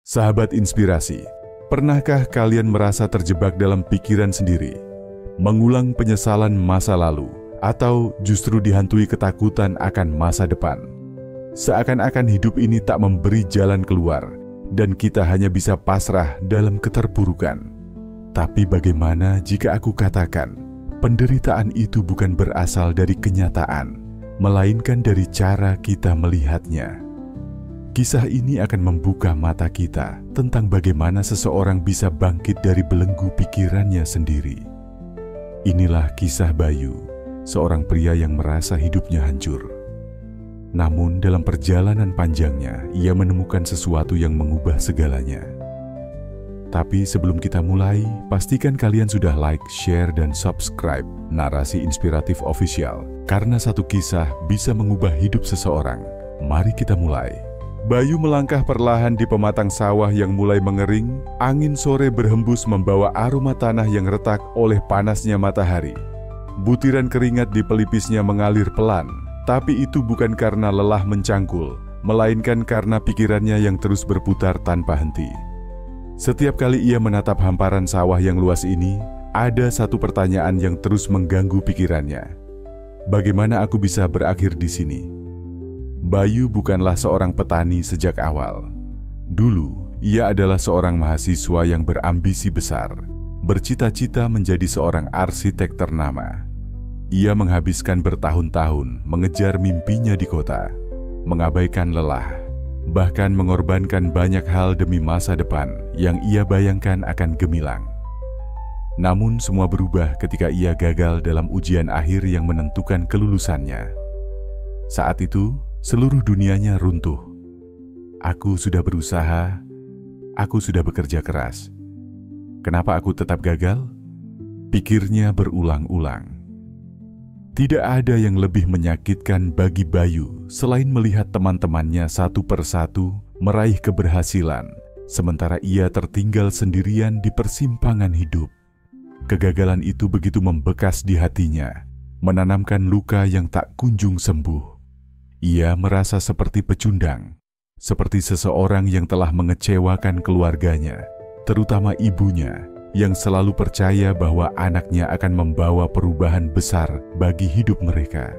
Sahabat inspirasi, pernahkah kalian merasa terjebak dalam pikiran sendiri, mengulang penyesalan masa lalu, atau justru dihantui ketakutan akan masa depan? Seakan-akan hidup ini tak memberi jalan keluar, dan kita hanya bisa pasrah dalam keterpurukan. Tapi bagaimana jika aku katakan, penderitaan itu bukan berasal dari kenyataan, melainkan dari cara kita melihatnya. Kisah ini akan membuka mata kita tentang bagaimana seseorang bisa bangkit dari belenggu pikirannya sendiri. Inilah kisah Bayu, seorang pria yang merasa hidupnya hancur. Namun dalam perjalanan panjangnya, ia menemukan sesuatu yang mengubah segalanya. Tapi sebelum kita mulai, pastikan kalian sudah like, share, dan subscribe Narasi Inspiratif Official, karena satu kisah bisa mengubah hidup seseorang. Mari kita mulai. Bayu melangkah perlahan di pematang sawah yang mulai mengering. Angin sore berhembus membawa aroma tanah yang retak oleh panasnya matahari. Butiran keringat di pelipisnya mengalir pelan, tapi itu bukan karena lelah mencangkul, melainkan karena pikirannya yang terus berputar tanpa henti. Setiap kali ia menatap hamparan sawah yang luas ini, ada satu pertanyaan yang terus mengganggu pikirannya. Bagaimana aku bisa berakhir di sini? Bayu bukanlah seorang petani sejak awal. Dulu, ia adalah seorang mahasiswa yang berambisi besar, bercita-cita menjadi seorang arsitek ternama. Ia menghabiskan bertahun-tahun mengejar mimpinya di kota, mengabaikan lelah, bahkan mengorbankan banyak hal demi masa depan yang ia bayangkan akan gemilang. Namun semua berubah ketika ia gagal dalam ujian akhir yang menentukan kelulusannya. Saat itu, seluruh dunianya runtuh. Aku sudah berusaha, aku sudah bekerja keras. Kenapa aku tetap gagal? Pikirnya berulang-ulang. Tidak ada yang lebih menyakitkan bagi Bayu selain melihat teman-temannya satu persatu meraih keberhasilan, sementara ia tertinggal sendirian di persimpangan hidup. Kegagalan itu begitu membekas di hatinya, menanamkan luka yang tak kunjung sembuh. Ia merasa seperti pecundang, seperti seseorang yang telah mengecewakan keluarganya, terutama ibunya, yang selalu percaya bahwa anaknya akan membawa perubahan besar bagi hidup mereka.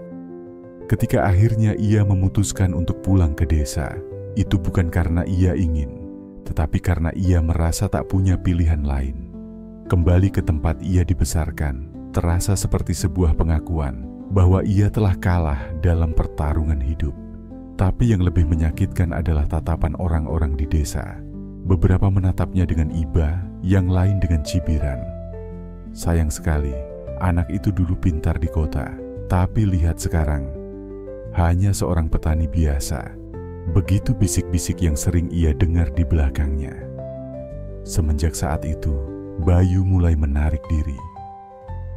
Ketika akhirnya ia memutuskan untuk pulang ke desa, itu bukan karena ia ingin, tetapi karena ia merasa tak punya pilihan lain. Kembali ke tempat ia dibesarkan, terasa seperti sebuah pengakuan bahwa ia telah kalah dalam pertarungan hidup. Tapi yang lebih menyakitkan adalah tatapan orang-orang di desa. Beberapa menatapnya dengan iba, yang lain dengan cibiran. Sayang sekali, anak itu dulu pintar di kota, tapi lihat sekarang, hanya seorang petani biasa. Begitu bisik-bisik yang sering ia dengar di belakangnya. Semenjak saat itu, Bayu mulai menarik diri.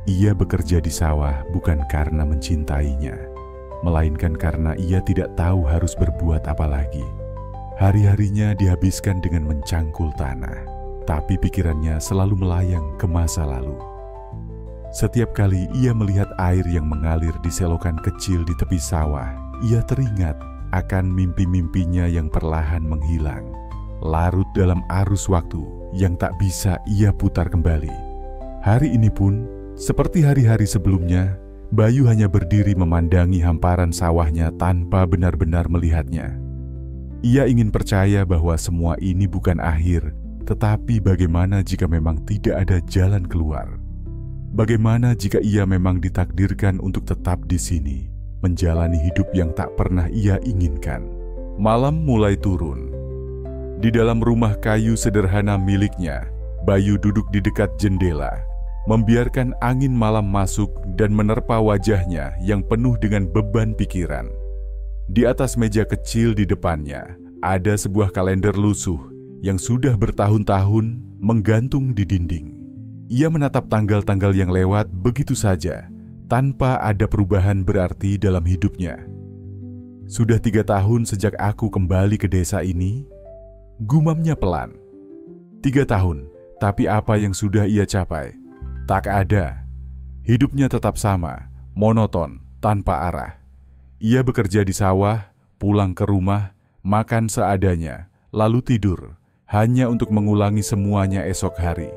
Ia bekerja di sawah bukan karena mencintainya, melainkan karena ia tidak tahu harus berbuat apa lagi. Hari-harinya dihabiskan dengan mencangkul tanah, tapi pikirannya selalu melayang ke masa lalu. Setiap kali ia melihat air yang mengalir di selokan kecil di tepi sawah, ia teringat akan mimpi-mimpinya yang perlahan menghilang, larut dalam arus waktu yang tak bisa ia putar kembali. Hari ini pun, seperti hari-hari sebelumnya, Bayu hanya berdiri memandangi hamparan sawahnya tanpa benar-benar melihatnya. Ia ingin percaya bahwa semua ini bukan akhir, tetapi bagaimana jika memang tidak ada jalan keluar? Bagaimana jika ia memang ditakdirkan untuk tetap di sini, menjalani hidup yang tak pernah ia inginkan? Malam mulai turun. Di dalam rumah kayu sederhana miliknya, Bayu duduk di dekat jendela, membiarkan angin malam masuk dan menerpa wajahnya yang penuh dengan beban pikiran. Di atas meja kecil di depannya, ada sebuah kalender lusuh yang sudah bertahun-tahun menggantung di dinding. Ia menatap tanggal-tanggal yang lewat begitu saja, tanpa ada perubahan berarti dalam hidupnya. Sudah 3 tahun sejak aku kembali ke desa ini, gumamnya pelan. 3 tahun, tapi apa yang sudah ia capai? Tak ada. Hidupnya tetap sama, monoton, tanpa arah. Ia bekerja di sawah, pulang ke rumah, makan seadanya, lalu tidur. hanya untuk mengulangi semuanya esok hari.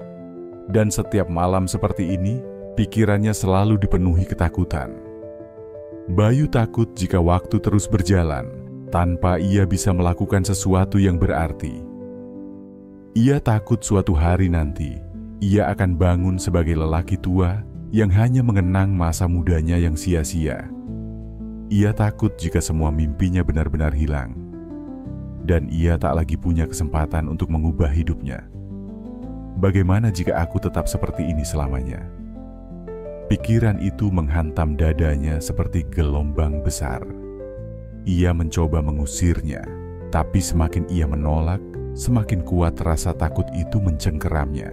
Dan setiap malam seperti ini, pikirannya selalu dipenuhi ketakutan. Bayu takut jika waktu terus berjalan, tanpa ia bisa melakukan sesuatu yang berarti. Ia takut suatu hari nanti, ia akan bangun sebagai lelaki tua yang hanya mengenang masa mudanya yang sia-sia. Ia takut jika semua mimpinya benar-benar hilang, dan ia tak lagi punya kesempatan untuk mengubah hidupnya. Bagaimana jika aku tetap seperti ini selamanya? Pikiran itu menghantam dadanya seperti gelombang besar. Ia mencoba mengusirnya, tapi semakin ia menolak, semakin kuat rasa takut itu mencengkeramnya.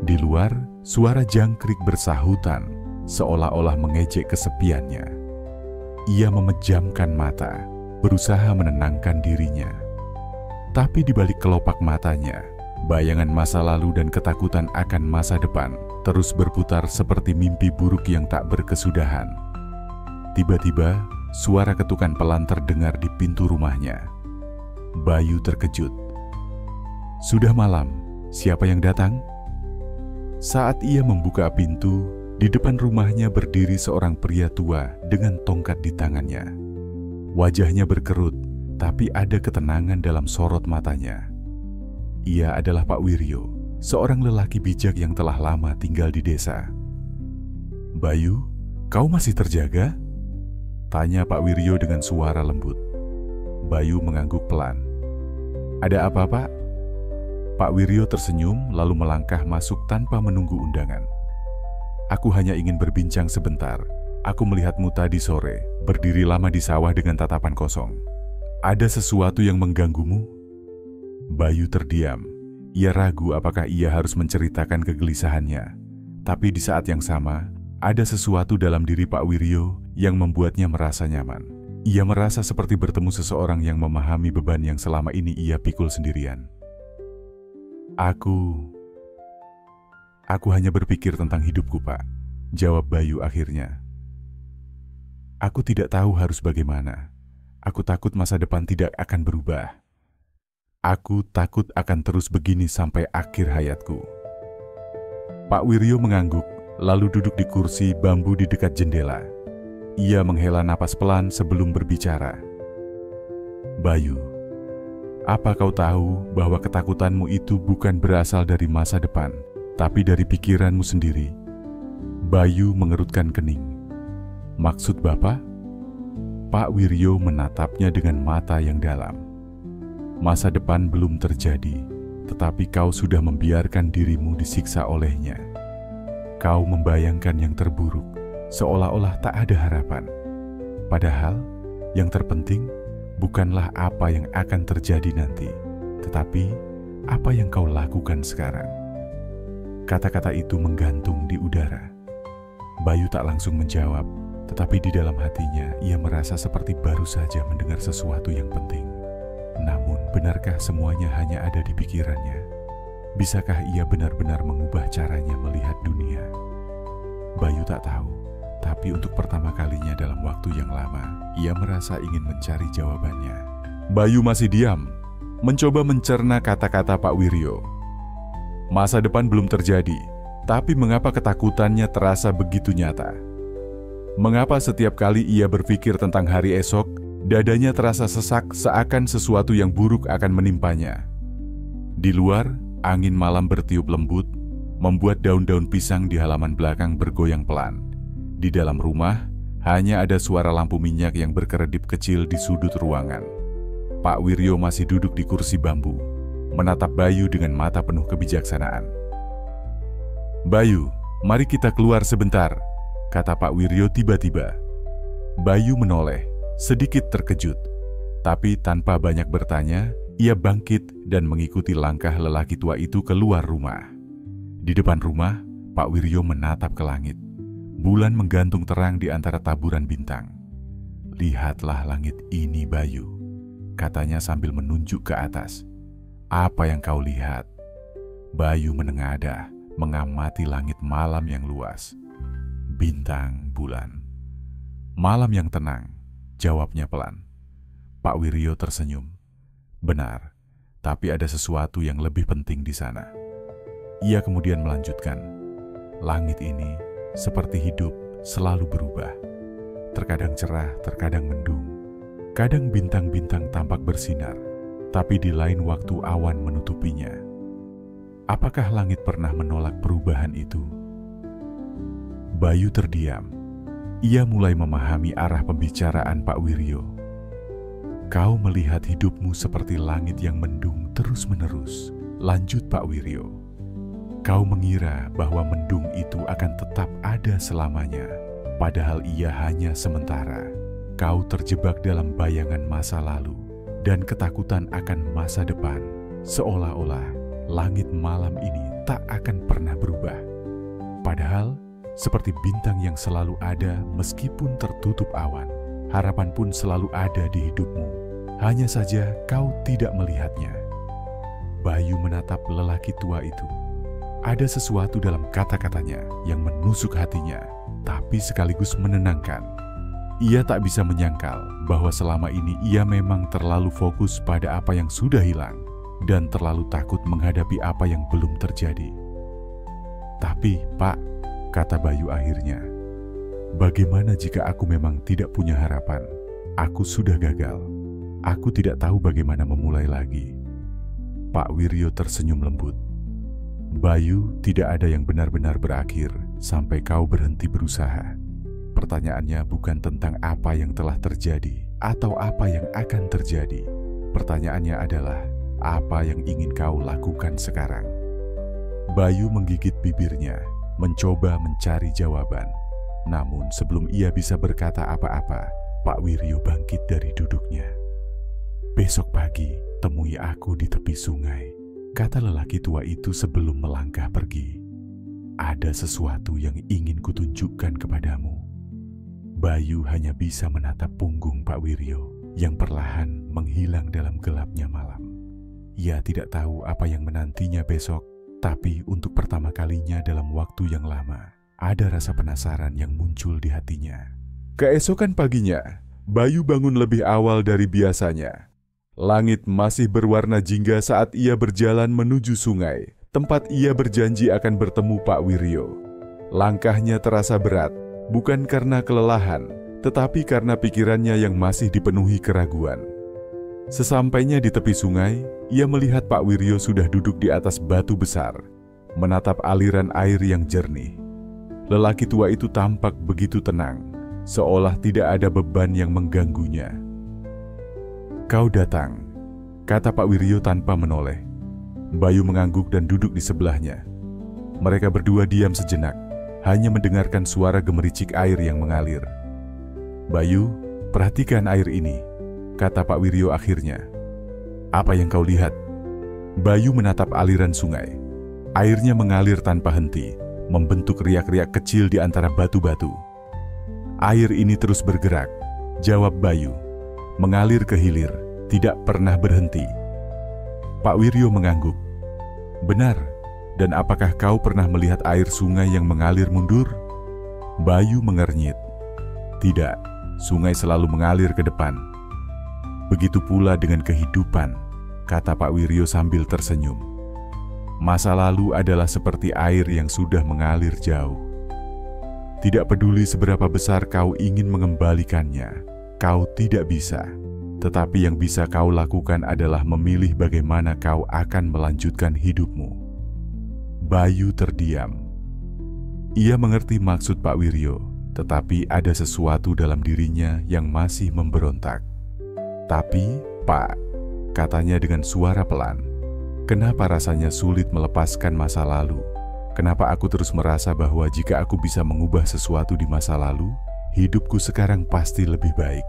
Di luar, suara jangkrik bersahutan, seolah-olah mengejek kesepiannya. Ia memejamkan mata, berusaha menenangkan dirinya. Tapi di balik kelopak matanya, bayangan masa lalu dan ketakutan akan masa depan terus berputar seperti mimpi buruk yang tak berkesudahan. Tiba-tiba, suara ketukan pelan terdengar di pintu rumahnya. Bayu terkejut. Sudah malam, siapa yang datang? Saat ia membuka pintu, di depan rumahnya berdiri seorang pria tua dengan tongkat di tangannya. Wajahnya berkerut, tapi ada ketenangan dalam sorot matanya. Ia adalah Pak Wiryo, seorang lelaki bijak yang telah lama tinggal di desa. "Bayu, kau masih terjaga?" tanya Pak Wiryo dengan suara lembut. Bayu mengangguk pelan. "Ada apa, Pak?" Pak Wiryo tersenyum lalu melangkah masuk tanpa menunggu undangan. "Aku hanya ingin berbincang sebentar. Aku melihatmu tadi sore, berdiri lama di sawah dengan tatapan kosong. Ada sesuatu yang mengganggumu?" Bayu terdiam. Ia ragu apakah ia harus menceritakan kegelisahannya. Tapi di saat yang sama, ada sesuatu dalam diri Pak Wiryo yang membuatnya merasa nyaman. Ia merasa seperti bertemu seseorang yang memahami beban yang selama ini ia pikul sendirian. Aku hanya berpikir tentang hidupku, Pak," jawab Bayu akhirnya. "Aku tidak tahu harus bagaimana. Aku takut masa depan tidak akan berubah. Aku takut akan terus begini sampai akhir hayatku." Pak Wiryo mengangguk, lalu duduk di kursi bambu di dekat jendela. Ia menghela napas pelan sebelum berbicara. "Bayu, apa kau tahu bahwa ketakutanmu itu bukan berasal dari masa depan, tapi dari pikiranmu sendiri?" Bayu mengerutkan kening. "Maksud Bapak?" Pak Wiryo menatapnya dengan mata yang dalam. "Masa depan belum terjadi, tetapi kau sudah membiarkan dirimu disiksa olehnya. Kau membayangkan yang terburuk, seolah-olah tak ada harapan. Padahal, yang terpenting bukanlah apa yang akan terjadi nanti, tetapi apa yang kau lakukan sekarang." Kata-kata itu menggantung di udara. Bayu tak langsung menjawab, tetapi di dalam hatinya ia merasa seperti baru saja mendengar sesuatu yang penting. Namun, benarkah semuanya hanya ada di pikirannya? Bisakah ia benar-benar mengubah caranya melihat dunia? Bayu tak tahu, tapi untuk pertama kalinya dalam waktu yang lama, ia merasa ingin mencari jawabannya. Bayu masih diam, mencoba mencerna kata-kata Pak Wiryo. Masa depan belum terjadi, tapi mengapa ketakutannya terasa begitu nyata? Mengapa setiap kali ia berpikir tentang hari esok, dadanya terasa sesak seakan sesuatu yang buruk akan menimpanya? Di luar, angin malam bertiup lembut, membuat daun-daun pisang di halaman belakang bergoyang pelan. Di dalam rumah, hanya ada suara lampu minyak yang berkedip kecil di sudut ruangan. Pak Wiryo masih duduk di kursi bambu, menatap Bayu dengan mata penuh kebijaksanaan. "Bayu, mari kita keluar sebentar," kata Pak Wiryo tiba-tiba. Bayu menoleh, sedikit terkejut. Tapi tanpa banyak bertanya, ia bangkit dan mengikuti langkah lelaki tua itu keluar rumah. Di depan rumah, Pak Wiryo menatap ke langit. Bulan menggantung terang di antara taburan bintang. "Lihatlah langit ini, Bayu," katanya sambil menunjuk ke atas. "Apa yang kau lihat?" Bayu menengadah, mengamati langit malam yang luas. "Bintang, bulan." "Malam yang tenang," jawabnya pelan. Pak Wiryo tersenyum. "Benar, Tapi ada sesuatu yang lebih penting di sana. Ia kemudian melanjutkan, langit ini seperti hidup selalu berubah. Terkadang cerah, terkadang mendung. Kadang bintang-bintang tampak bersinar, tapi di lain waktu awan menutupinya. Apakah langit pernah menolak perubahan itu? Bayu terdiam. Ia mulai memahami arah pembicaraan Pak Wiryo. Kau melihat hidupmu seperti langit yang mendung terus-menerus, lanjut Pak Wiryo. Kau mengira bahwa mendung itu akan tetap ada selamanya, padahal ia hanya sementara. Kau terjebak dalam bayangan masa lalu dan ketakutan akan masa depan, seolah-olah langit malam ini tak akan pernah berubah. Padahal, seperti bintang yang selalu ada meskipun tertutup awan, harapan pun selalu ada di hidupmu. Hanya saja kau tidak melihatnya. Bayu menatap lelaki tua itu. Ada sesuatu dalam kata-katanya yang menusuk hatinya, tapi sekaligus menenangkan. Ia tak bisa menyangkal bahwa selama ini ia memang terlalu fokus pada apa yang sudah hilang dan terlalu takut menghadapi apa yang belum terjadi. Tapi, Pak, kata Bayu akhirnya, bagaimana jika aku memang tidak punya harapan? Aku sudah gagal. Aku tidak tahu bagaimana memulai lagi. Pak Wiryo tersenyum lembut. Bayu, tidak ada yang benar-benar berakhir sampai kau berhenti berusaha. Pertanyaannya bukan tentang apa yang telah terjadi atau apa yang akan terjadi. Pertanyaannya adalah apa yang ingin kau lakukan sekarang. Bayu menggigit bibirnya, mencoba mencari jawaban. Namun sebelum ia bisa berkata apa-apa, Pak Wiryo bangkit dari duduknya. Besok pagi, temui aku di tepi sungai, kata lelaki tua itu sebelum melangkah pergi. Ada sesuatu yang ingin kutunjukkan kepadamu. Bayu hanya bisa menatap punggung Pak Wiryo yang perlahan menghilang dalam gelapnya malam. Ia tidak tahu apa yang menantinya besok, tapi untuk pertama kalinya dalam waktu yang lama, ada rasa penasaran yang muncul di hatinya. Keesokan paginya, Bayu bangun lebih awal dari biasanya. Langit masih berwarna jingga saat ia berjalan menuju sungai, tempat ia berjanji akan bertemu Pak Wiryo. Langkahnya terasa berat, bukan karena kelelahan, tetapi karena pikirannya yang masih dipenuhi keraguan. Sesampainya di tepi sungai, ia melihat Pak Wiryo sudah duduk di atas batu besar, menatap aliran air yang jernih. Lelaki tua itu tampak begitu tenang, seolah tidak ada beban yang mengganggunya. Kau datang, kata Pak Wiryo tanpa menoleh. Bayu mengangguk dan duduk di sebelahnya. Mereka berdua diam sejenak, hanya mendengarkan suara gemericik air yang mengalir. Bayu, perhatikan air ini, kata Pak Wiryo akhirnya. Apa yang kau lihat? Bayu menatap aliran sungai. Airnya mengalir tanpa henti, membentuk riak-riak kecil di antara batu-batu. Air ini terus bergerak, jawab Bayu. Mengalir ke hilir, tidak pernah berhenti. Pak Wiryo mengangguk. Benar, dan apakah kau pernah melihat air sungai yang mengalir mundur? Bayu mengernyit. Tidak, sungai selalu mengalir ke depan. Begitu pula dengan kehidupan, kata Pak Wiryo sambil tersenyum. Masa lalu adalah seperti air yang sudah mengalir jauh. Tidak peduli seberapa besar kau ingin mengembalikannya, kau tidak bisa. Tetapi yang bisa kau lakukan adalah memilih bagaimana kau akan melanjutkan hidupmu. Bayu terdiam. Ia mengerti maksud Pak Wiryo, tetapi ada sesuatu dalam dirinya yang masih memberontak. Tapi, Pak, katanya dengan suara pelan, kenapa rasanya sulit melepaskan masa lalu? Kenapa aku terus merasa bahwa jika aku bisa mengubah sesuatu di masa lalu, hidupku sekarang pasti lebih baik?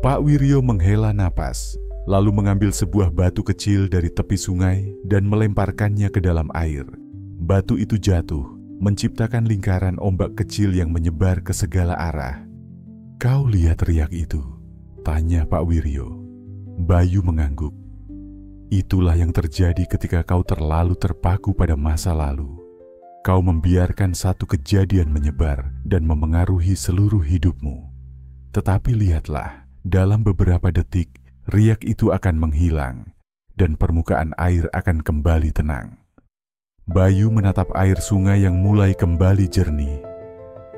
Pak Wiryo menghela napas, lalu mengambil sebuah batu kecil dari tepi sungai dan melemparkannya ke dalam air. Batu itu jatuh, menciptakan lingkaran ombak kecil yang menyebar ke segala arah. Kau lihat riak itu? Tanya Pak Wiryo. Bayu mengangguk. Itulah yang terjadi ketika kau terlalu terpaku pada masa lalu. Kau membiarkan satu kejadian menyebar dan memengaruhi seluruh hidupmu. Tetapi lihatlah, dalam beberapa detik, riak itu akan menghilang, dan permukaan air akan kembali tenang. Bayu menatap air sungai yang mulai kembali jernih.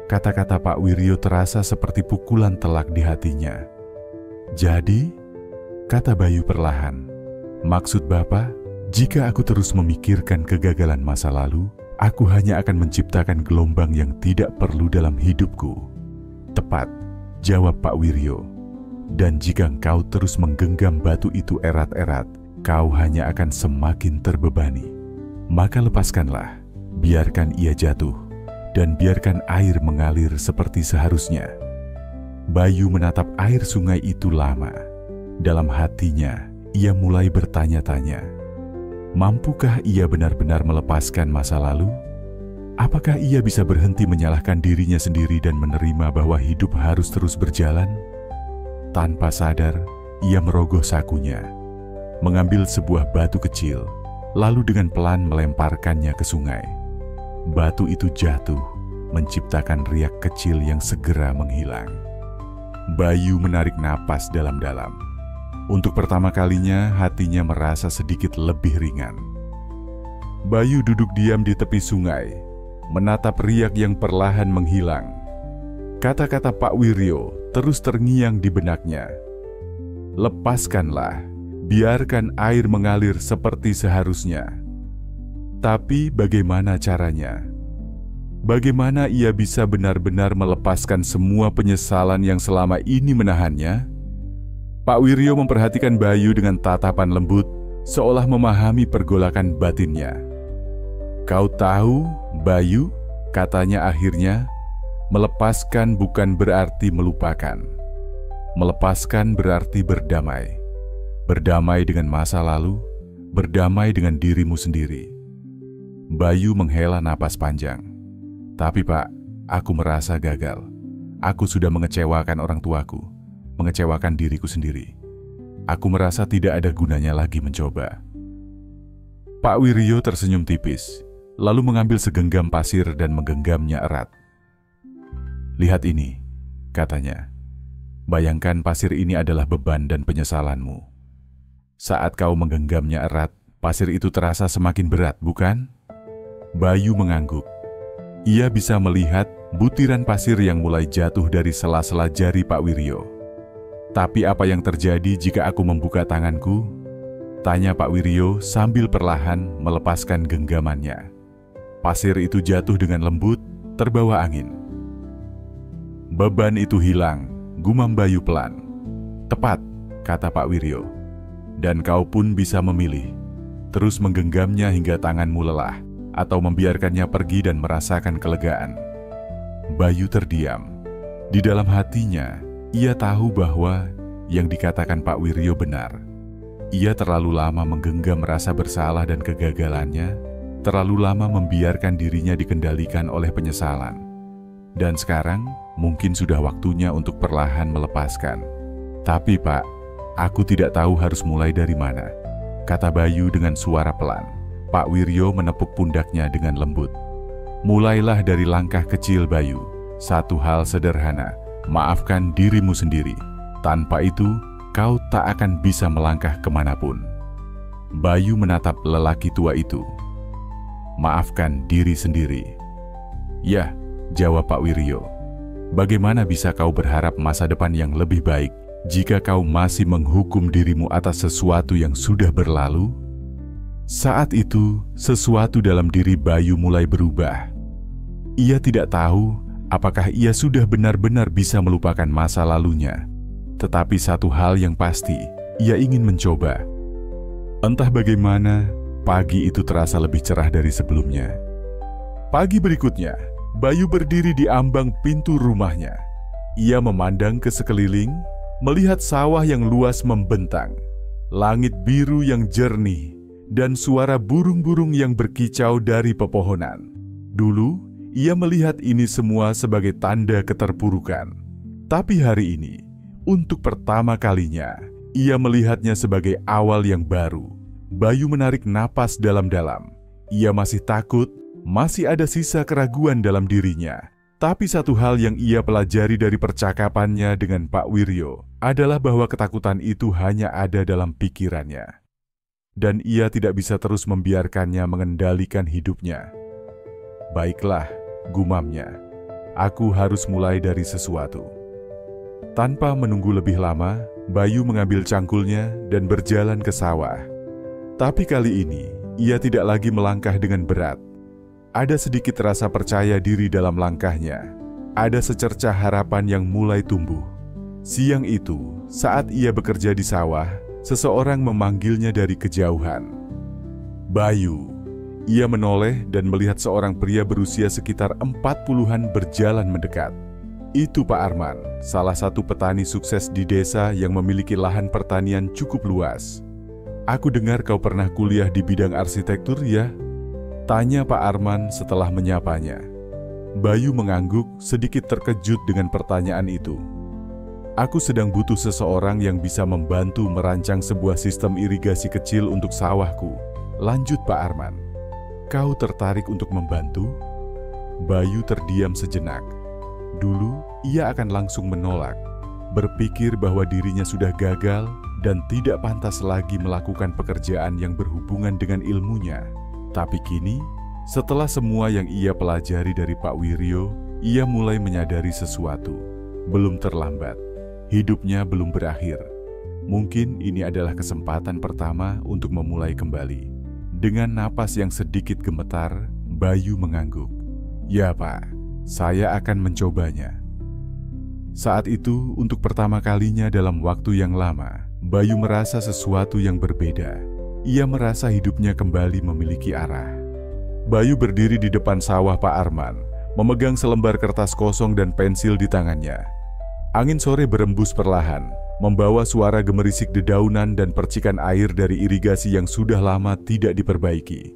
Kata-kata Pak Wiryo terasa seperti pukulan telak di hatinya. "Jadi," kata Bayu perlahan, "maksud Bapak, jika aku terus memikirkan kegagalan masa lalu, aku hanya akan menciptakan gelombang yang tidak perlu dalam hidupku." "Tepat," jawab Pak Wiryo. "Dan jika engkau terus menggenggam batu itu erat-erat, kau hanya akan semakin terbebani. Maka lepaskanlah, biarkan ia jatuh, dan biarkan air mengalir seperti seharusnya." Bayu menatap air sungai itu lama. Dalam hatinya, ia mulai bertanya-tanya, mampukah ia benar-benar melepaskan masa lalu? Apakah ia bisa berhenti menyalahkan dirinya sendiri dan menerima bahwa hidup harus terus berjalan? Tanpa sadar, ia merogoh sakunya, mengambil sebuah batu kecil, lalu dengan pelan melemparkannya ke sungai. Batu itu jatuh, menciptakan riak kecil yang segera menghilang. Bayu menarik napas dalam-dalam. Untuk pertama kalinya, hatinya merasa sedikit lebih ringan. Bayu duduk diam di tepi sungai, menatap riak yang perlahan menghilang. Kata-kata Pak Wiryo terus terngiang di benaknya. "Lepaskanlah, biarkan air mengalir seperti seharusnya." Tapi bagaimana caranya? Bagaimana ia bisa benar-benar melepaskan semua penyesalan yang selama ini menahannya? Pak Wiryo memperhatikan Bayu dengan tatapan lembut, seolah memahami pergolakan batinnya. "Kau tahu, Bayu," katanya akhirnya, "melepaskan bukan berarti melupakan. Melepaskan berarti berdamai. Berdamai dengan masa lalu, berdamai dengan dirimu sendiri." Bayu menghela napas panjang. "Tapi Pak, aku merasa gagal. Aku sudah mengecewakan orang tuaku, mengecewakan diriku sendiri. Aku merasa tidak ada gunanya lagi mencoba." Pak Wiryo tersenyum tipis, lalu mengambil segenggam pasir dan menggenggamnya erat. "Lihat ini," katanya. "Bayangkan pasir ini adalah beban dan penyesalanmu. Saat kau menggenggamnya erat, pasir itu terasa semakin berat, bukan?" Bayu mengangguk. Ia bisa melihat butiran pasir yang mulai jatuh dari sela-sela jari Pak Wiryo. "Tapi apa yang terjadi jika aku membuka tanganku?" tanya Pak Wiryo sambil perlahan melepaskan genggamannya. Pasir itu jatuh dengan lembut, terbawa angin. "Beban itu hilang," gumam Bayu pelan. "Tepat," kata Pak Wiryo. "Dan kau pun bisa memilih, terus menggenggamnya hingga tanganmu lelah, atau membiarkannya pergi dan merasakan kelegaan." Bayu terdiam. Di dalam hatinya, ia tahu bahwa yang dikatakan Pak Wiryo benar. Ia terlalu lama menggenggam rasa bersalah dan kegagalannya, terlalu lama membiarkan dirinya dikendalikan oleh penyesalan. Dan sekarang, mungkin sudah waktunya untuk perlahan melepaskan. "Tapi Pak, aku tidak tahu harus mulai dari mana," kata Bayu dengan suara pelan. Pak Wiryo menepuk pundaknya dengan lembut. "Mulailah dari langkah kecil, Bayu. Satu hal sederhana, maafkan dirimu sendiri. Tanpa itu, kau tak akan bisa melangkah kemanapun." Bayu menatap lelaki tua itu. "Maafkan diri sendiri." "Ya," jawab Pak Wiryo. "Bagaimana bisa kau berharap masa depan yang lebih baik jika kau masih menghukum dirimu atas sesuatu yang sudah berlalu?" Saat itu, sesuatu dalam diri Bayu mulai berubah. Ia tidak tahu apakah ia sudah benar-benar bisa melupakan masa lalunya. Tetapi satu hal yang pasti, ia ingin mencoba. Entah bagaimana, pagi itu terasa lebih cerah dari sebelumnya. Pagi berikutnya, Bayu berdiri di ambang pintu rumahnya. Ia memandang ke sekeliling, melihat sawah yang luas membentang, langit biru yang jernih, dan suara burung-burung yang berkicau dari pepohonan. Dulu, ia melihat ini semua sebagai tanda keterpurukan. Tapi hari ini, untuk pertama kalinya, ia melihatnya sebagai awal yang baru. Bayu menarik napas dalam-dalam. Ia masih takut, masih ada sisa keraguan dalam dirinya. Tapi satu hal yang ia pelajari dari percakapannya dengan Pak Wiryo adalah bahwa ketakutan itu hanya ada dalam pikirannya. dan ia tidak bisa terus membiarkannya mengendalikan hidupnya. "Baiklah," gumamnya, "aku harus mulai dari sesuatu." Tanpa menunggu lebih lama, Bayu mengambil cangkulnya dan berjalan ke sawah. Tapi kali ini, ia tidak lagi melangkah dengan berat. Ada sedikit rasa percaya diri dalam langkahnya. Ada secercah harapan yang mulai tumbuh. Siang itu, saat ia bekerja di sawah, seseorang memanggilnya dari kejauhan. "Bayu." Ia menoleh dan melihat seorang pria berusia sekitar 40-an berjalan mendekat. Itu Pak Arman, salah satu petani sukses di desa yang memiliki lahan pertanian cukup luas. "Aku dengar kau pernah kuliah di bidang arsitektur, ya?" tanya Pak Arman setelah menyapanya. Bayu mengangguk, sedikit terkejut dengan pertanyaan itu. "Aku sedang butuh seseorang yang bisa membantu merancang sebuah sistem irigasi kecil untuk sawahku," lanjut Pak Arman. "Kau tertarik untuk membantu?" Bayu terdiam sejenak. Dulu, ia akan langsung menolak, berpikir bahwa dirinya sudah gagal dan tidak pantas lagi melakukan pekerjaan yang berhubungan dengan ilmunya. Tapi kini, setelah semua yang ia pelajari dari Pak Wiryo, ia mulai menyadari sesuatu. Belum terlambat, hidupnya belum berakhir. Mungkin ini adalah kesempatan pertama untuk memulai kembali. Dengan napas yang sedikit gemetar, Bayu mengangguk. "Ya Pak, saya akan mencobanya." Saat itu, untuk pertama kalinya dalam waktu yang lama, Bayu merasa sesuatu yang berbeda. Ia merasa hidupnya kembali memiliki arah. Bayu berdiri di depan sawah Pak Arman, memegang selembar kertas kosong dan pensil di tangannya. Angin sore berembus perlahan, membawa suara gemerisik dedaunan dan percikan air dari irigasi yang sudah lama tidak diperbaiki.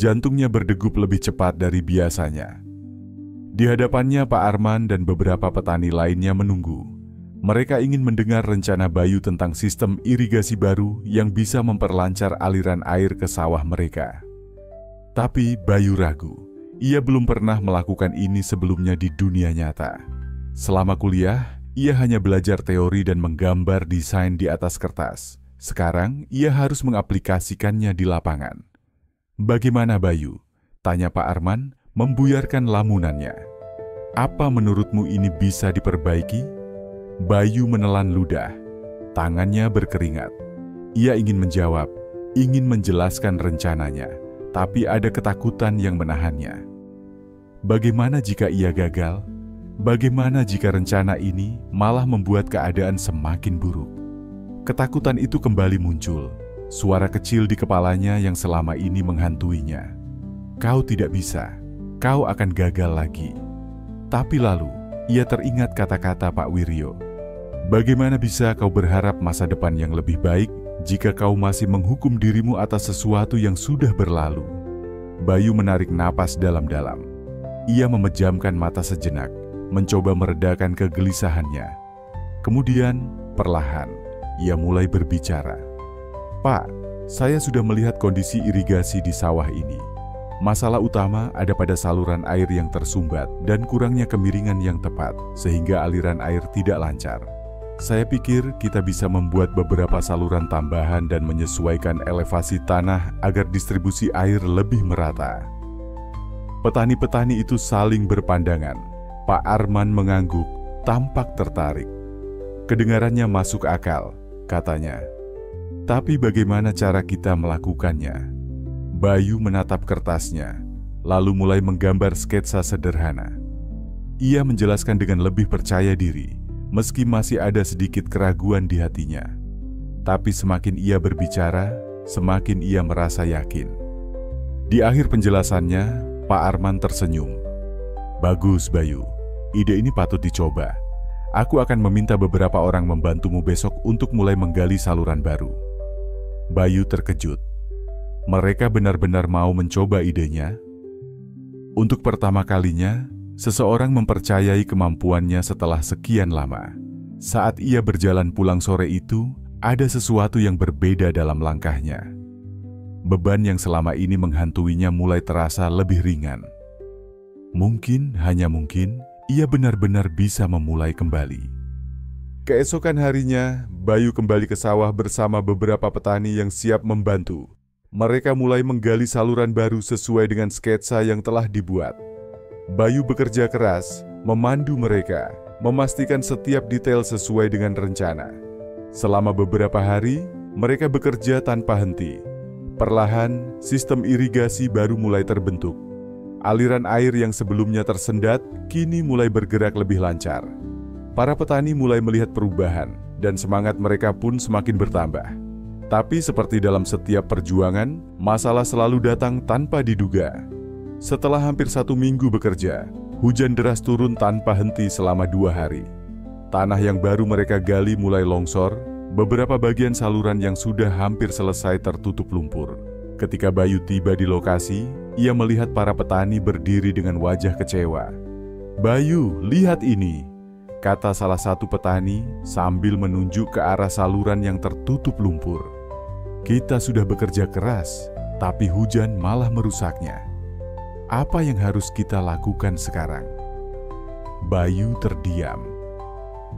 Jantungnya berdegup lebih cepat dari biasanya. Di hadapannya Pak Arman dan beberapa petani lainnya menunggu. Mereka ingin mendengar rencana Bayu tentang sistem irigasi baru yang bisa memperlancar aliran air ke sawah mereka. Tapi Bayu ragu. Ia belum pernah melakukan ini sebelumnya di dunia nyata. Selama kuliah, ia hanya belajar teori dan menggambar desain di atas kertas. Sekarang, ia harus mengaplikasikannya di lapangan. "Bagaimana Bayu?" tanya Pak Arman, membuyarkan lamunannya. "Apa menurutmu ini bisa diperbaiki?" Bayu menelan ludah. Tangannya berkeringat. Ia ingin menjawab, ingin menjelaskan rencananya, tapi ada ketakutan yang menahannya. Bagaimana jika ia gagal? Bagaimana jika rencana ini malah membuat keadaan semakin buruk? Ketakutan itu kembali muncul, suara kecil di kepalanya yang selama ini menghantuinya. "Kau tidak bisa. Kau akan gagal lagi." Tapi lalu, ia teringat kata-kata Pak Wiryo. "Bagaimana bisa kau berharap masa depan yang lebih baik jika kau masih menghukum dirimu atas sesuatu yang sudah berlalu?" Bayu menarik napas dalam-dalam. Ia memejamkan mata sejenak, mencoba meredakan kegelisahannya. Kemudian, perlahan, ia mulai berbicara. "Pak, saya sudah melihat kondisi irigasi di sawah ini. Masalah utama ada pada saluran air yang tersumbat dan kurangnya kemiringan yang tepat, sehingga aliran air tidak lancar. Saya pikir kita bisa membuat beberapa saluran tambahan dan menyesuaikan elevasi tanah agar distribusi air lebih merata." Petani-petani itu saling berpandangan. Pak Arman mengangguk, tampak tertarik. Kedengarannya masuk akal, katanya. "Tapi bagaimana cara kita melakukannya?" Bayu menatap kertasnya, lalu mulai menggambar sketsa sederhana. Ia menjelaskan dengan lebih percaya diri, meski masih ada sedikit keraguan di hatinya. Tapi semakin ia berbicara, semakin ia merasa yakin. Di akhir penjelasannya, Pak Arman tersenyum. "Bagus Bayu, ide ini patut dicoba. Aku akan meminta beberapa orang membantumu besok untuk mulai menggali saluran baru." Bayu terkejut. Mereka benar-benar mau mencoba idenya? Untuk pertama kalinya, seseorang mempercayai kemampuannya setelah sekian lama. Saat ia berjalan pulang sore itu, ada sesuatu yang berbeda dalam langkahnya. Beban yang selama ini menghantuinya mulai terasa lebih ringan. Mungkin, hanya mungkin, ia benar-benar bisa memulai kembali. Keesokan harinya, Bayu kembali ke sawah bersama beberapa petani yang siap membantu. Mereka mulai menggali saluran baru sesuai dengan sketsa yang telah dibuat. Bayu bekerja keras, memandu mereka, memastikan setiap detail sesuai dengan rencana. Selama beberapa hari, mereka bekerja tanpa henti. Perlahan, sistem irigasi baru mulai terbentuk. Aliran air yang sebelumnya tersendat, kini mulai bergerak lebih lancar. Para petani mulai melihat perubahan, dan semangat mereka pun semakin bertambah. Tapi seperti dalam setiap perjuangan, masalah selalu datang tanpa diduga. Setelah hampir 1 minggu bekerja, hujan deras turun tanpa henti selama 2 hari. Tanah yang baru mereka gali mulai longsor, beberapa bagian saluran yang sudah hampir selesai tertutup lumpur. Ketika Bayu tiba di lokasi, ia melihat para petani berdiri dengan wajah kecewa. "Bayu, lihat ini," kata salah satu petani sambil menunjuk ke arah saluran yang tertutup lumpur. "Kita sudah bekerja keras, tapi hujan malah merusaknya. Apa yang harus kita lakukan sekarang?" Bayu terdiam.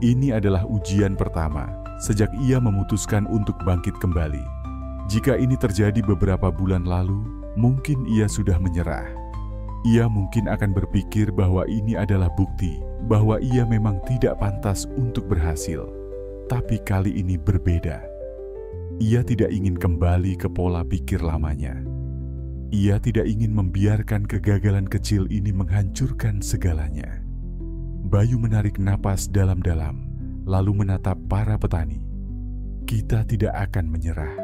Ini adalah ujian pertama sejak ia memutuskan untuk bangkit kembali. Jika ini terjadi beberapa bulan lalu, mungkin ia sudah menyerah. Ia mungkin akan berpikir bahwa ini adalah bukti bahwa ia memang tidak pantas untuk berhasil. Tapi kali ini berbeda. Ia tidak ingin kembali ke pola pikir lamanya. Ia tidak ingin membiarkan kegagalan kecil ini menghancurkan segalanya. Bayu menarik napas dalam-dalam, lalu menatap para petani. "Kita tidak akan menyerah,"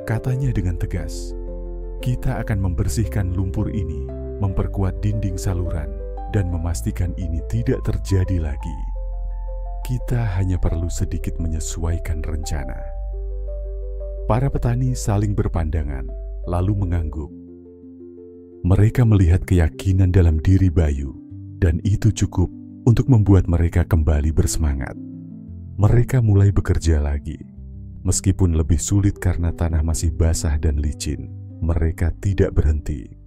katanya dengan tegas. "Kita akan membersihkan lumpur ini, memperkuat dinding saluran, dan memastikan ini tidak terjadi lagi. Kita hanya perlu sedikit menyesuaikan rencana." Para petani saling berpandangan, lalu mengangguk. Mereka melihat keyakinan dalam diri Bayu, dan itu cukup untuk membuat mereka kembali bersemangat. Mereka mulai bekerja lagi. Meskipun lebih sulit karena tanah masih basah dan licin, mereka tidak berhenti.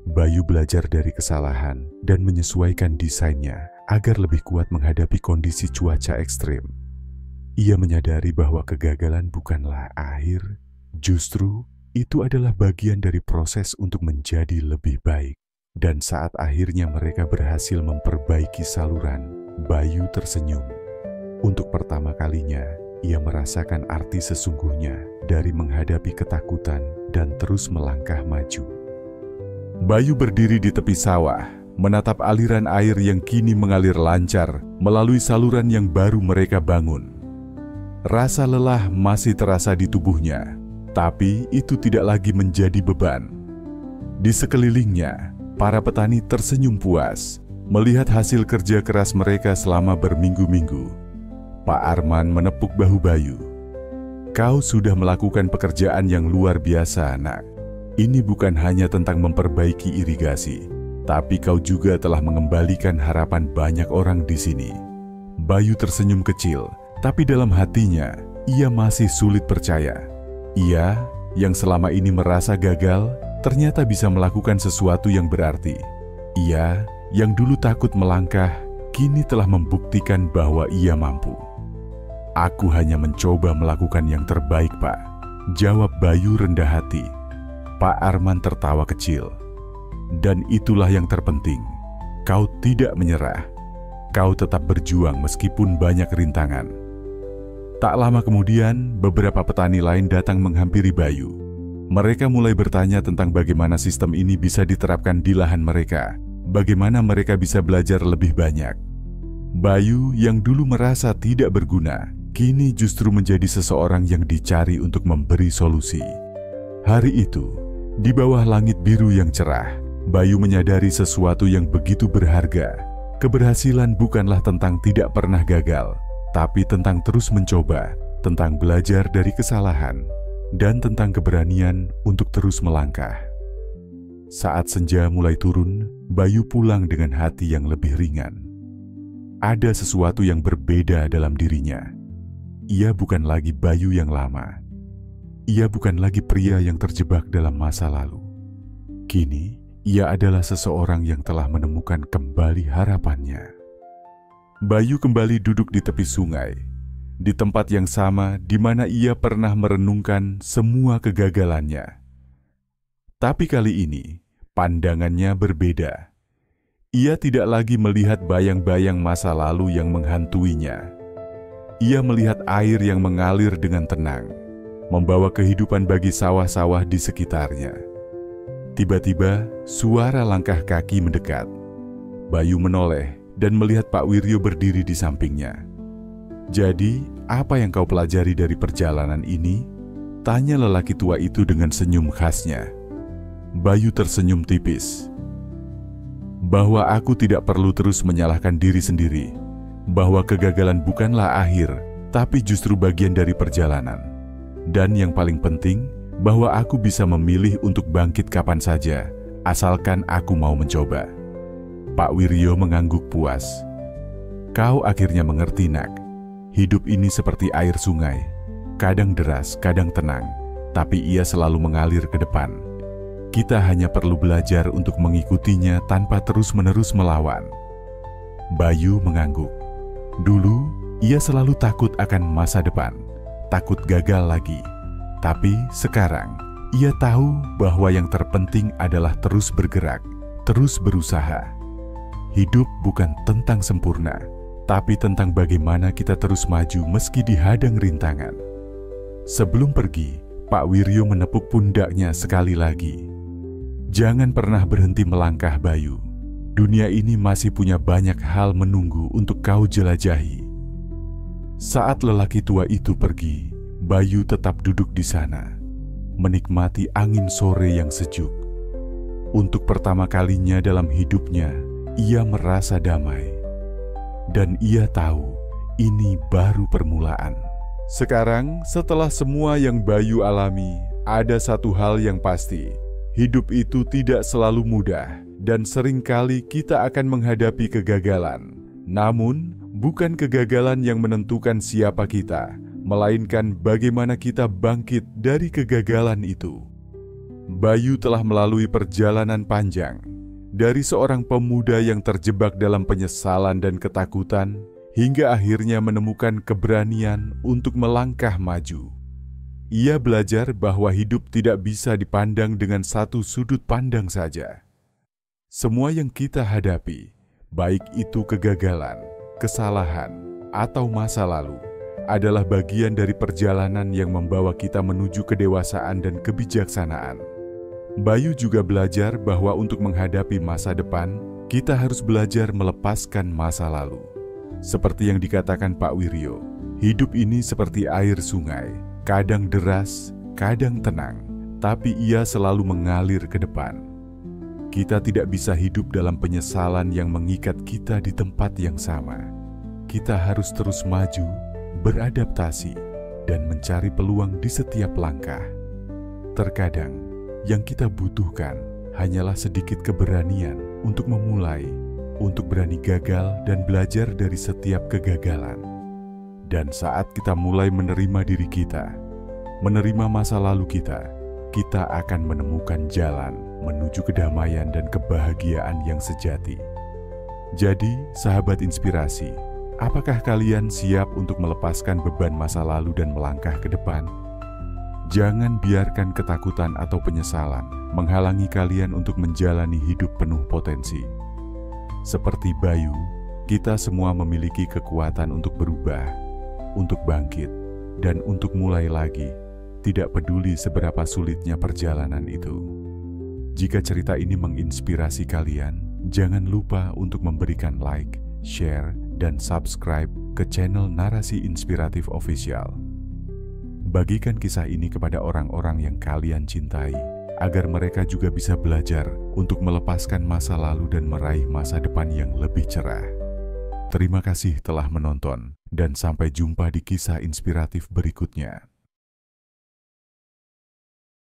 Bayu belajar dari kesalahan dan menyesuaikan desainnya agar lebih kuat menghadapi kondisi cuaca ekstrim. Ia menyadari bahwa kegagalan bukanlah akhir, justru itu adalah bagian dari proses untuk menjadi lebih baik. Dan saat akhirnya mereka berhasil memperbaiki saluran, Bayu tersenyum. Untuk pertama kalinya, ia merasakan arti sesungguhnya dari menghadapi ketakutan dan terus melangkah maju. Bayu berdiri di tepi sawah, menatap aliran air yang kini mengalir lancar melalui saluran yang baru mereka bangun. Rasa lelah masih terasa di tubuhnya, tapi itu tidak lagi menjadi beban. Di sekelilingnya, para petani tersenyum puas melihat hasil kerja keras mereka selama berminggu-minggu. Pak Arman menepuk bahu Bayu. "Kau sudah melakukan pekerjaan yang luar biasa, anak. Ini bukan hanya tentang memperbaiki irigasi, tapi kau juga telah mengembalikan harapan banyak orang di sini." Bayu tersenyum kecil, tapi dalam hatinya, ia masih sulit percaya. Ia, yang selama ini merasa gagal, ternyata bisa melakukan sesuatu yang berarti. Ia, yang dulu takut melangkah, kini telah membuktikan bahwa ia mampu. "Aku hanya mencoba melakukan yang terbaik, Pak," jawab Bayu rendah hati. Pak Arman tertawa kecil. "Dan itulah yang terpenting. Kau tidak menyerah. Kau tetap berjuang meskipun banyak rintangan." Tak lama kemudian, beberapa petani lain datang menghampiri Bayu. Mereka mulai bertanya tentang bagaimana sistem ini bisa diterapkan di lahan mereka, bagaimana mereka bisa belajar lebih banyak. Bayu yang dulu merasa tidak berguna, kini justru menjadi seseorang yang dicari untuk memberi solusi. Hari itu, di bawah langit biru yang cerah, Bayu menyadari sesuatu yang begitu berharga. Keberhasilan bukanlah tentang tidak pernah gagal, tapi tentang terus mencoba, tentang belajar dari kesalahan, dan tentang keberanian untuk terus melangkah. Saat senja mulai turun, Bayu pulang dengan hati yang lebih ringan. Ada sesuatu yang berbeda dalam dirinya. Ia bukan lagi Bayu yang lama. Ia bukan lagi pria yang terjebak dalam masa lalu. Kini, ia adalah seseorang yang telah menemukan kembali harapannya. Bayu kembali duduk di tepi sungai. di tempat yang sama di mana ia pernah merenungkan semua kegagalannya. Tapi kali ini, pandangannya berbeda. Ia tidak lagi melihat bayang-bayang masa lalu yang menghantuinya. Ia melihat air yang mengalir dengan tenang, membawa kehidupan bagi sawah-sawah di sekitarnya. Tiba-tiba, suara langkah kaki mendekat. Bayu menoleh dan melihat Pak Wiryo berdiri di sampingnya. "Jadi, apa yang kau pelajari dari perjalanan ini?" tanya lelaki tua itu dengan senyum khasnya. Bayu tersenyum tipis. "Bahwa aku tidak perlu terus menyalahkan diri sendiri, bahwa kegagalan bukanlah akhir, tapi justru bagian dari perjalanan. Dan yang paling penting, bahwa aku bisa memilih untuk bangkit kapan saja, asalkan aku mau mencoba." Pak Wiryo mengangguk puas. "Kau akhirnya mengerti, Nak. Hidup ini seperti air sungai, kadang deras, kadang tenang, tapi ia selalu mengalir ke depan. Kita hanya perlu belajar untuk mengikutinya tanpa terus-menerus melawan." Bayu mengangguk. Dulu, ia selalu takut akan masa depan, takut gagal lagi. Tapi sekarang, ia tahu bahwa yang terpenting adalah terus bergerak, terus berusaha. Hidup bukan tentang sempurna, tapi tentang bagaimana kita terus maju meski dihadang rintangan. Sebelum pergi, Pak Wiryo menepuk pundaknya sekali lagi. "Jangan pernah berhenti melangkah, Bayu. Dunia ini masih punya banyak hal menunggu untuk kau jelajahi." Saat lelaki tua itu pergi, Bayu tetap duduk di sana, menikmati angin sore yang sejuk. Untuk pertama kalinya dalam hidupnya, ia merasa damai. Dan ia tahu, ini baru permulaan. Sekarang, setelah semua yang Bayu alami, ada satu hal yang pasti. Hidup itu tidak selalu mudah, dan seringkali kita akan menghadapi kegagalan. Namun, bukan kegagalan yang menentukan siapa kita, melainkan bagaimana kita bangkit dari kegagalan itu. Bayu telah melalui perjalanan panjang, dari seorang pemuda yang terjebak dalam penyesalan dan ketakutan, hingga akhirnya menemukan keberanian untuk melangkah maju. Ia belajar bahwa hidup tidak bisa dipandang dengan satu sudut pandang saja. Semua yang kita hadapi, baik itu kegagalan, kesalahan, atau masa lalu, adalah bagian dari perjalanan yang membawa kita menuju kedewasaan dan kebijaksanaan. Bayu juga belajar bahwa untuk menghadapi masa depan, kita harus belajar melepaskan masa lalu. Seperti yang dikatakan Pak Wiryo, hidup ini seperti air sungai, kadang deras, kadang tenang, tapi ia selalu mengalir ke depan. Kita tidak bisa hidup dalam penyesalan yang mengikat kita di tempat yang sama. Kita harus terus maju, beradaptasi, dan mencari peluang di setiap langkah. Terkadang, yang kita butuhkan hanyalah sedikit keberanian untuk memulai, untuk berani gagal dan belajar dari setiap kegagalan. Dan saat kita mulai menerima diri kita, menerima masa lalu kita akan menemukan jalan menuju kedamaian dan kebahagiaan yang sejati. Jadi, sahabat inspirasi, apakah kalian siap untuk melepaskan beban masa lalu dan melangkah ke depan? Jangan biarkan ketakutan atau penyesalan menghalangi kalian untuk menjalani hidup penuh potensi. Seperti Bayu, kita semua memiliki kekuatan untuk berubah, untuk bangkit, dan untuk mulai lagi, tidak peduli seberapa sulitnya perjalanan itu. Jika cerita ini menginspirasi kalian, jangan lupa untuk memberikan like, share, dan subscribe ke channel Narasi Inspiratif Official. Bagikan kisah ini kepada orang-orang yang kalian cintai, agar mereka juga bisa belajar untuk melepaskan masa lalu dan meraih masa depan yang lebih cerah. Terima kasih telah menonton, dan sampai jumpa di kisah inspiratif berikutnya.